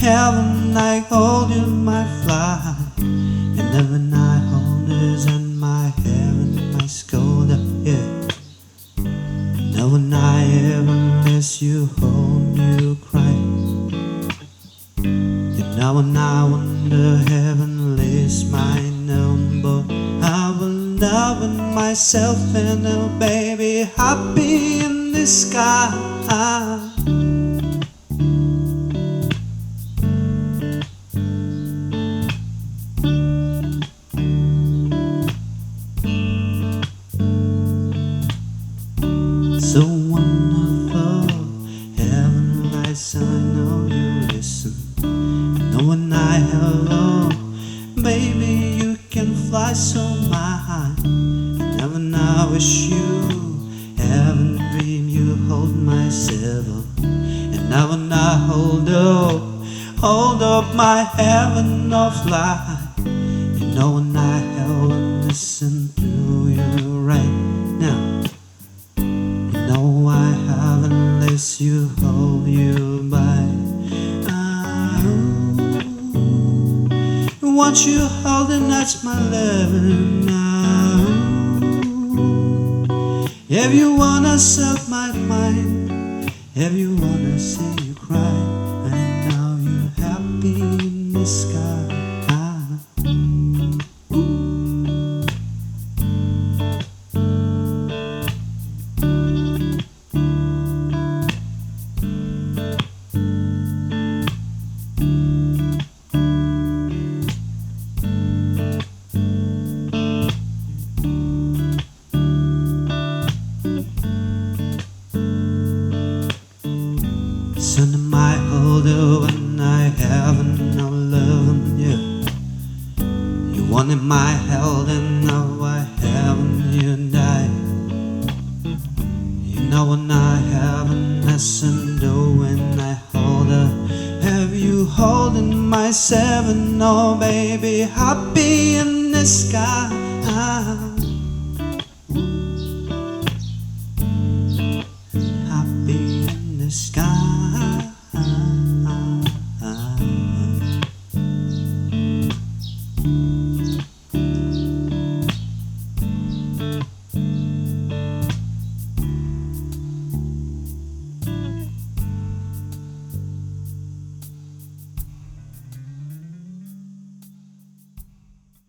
heaven I hold you, my fly. And every night hold is in my hair and my shoulder, yeah. And every night even miss you, hold you, cry. And now when I wonder heaven is my number, I will love myself and oh baby, happy in the sky. So wonderful, heaven lights, I know you listen. And when I hello, baby, you can fly so high. And when I wish you, heaven dream, you hold myself. And now when I hold up my heaven of fly. You know when I held and listen to you right now. No, I haven't unless you hold you by. Want you holding, that's my loving now. If you wanna serve my mind, if you wanna see you cry, and now you're happy in the sky. Son of my holder when I haven't no loving you. You wanted my held and now I haven't you died. You know when I haven't listened to when I hold her. Have you holding my seven? Oh baby, happy in the sky.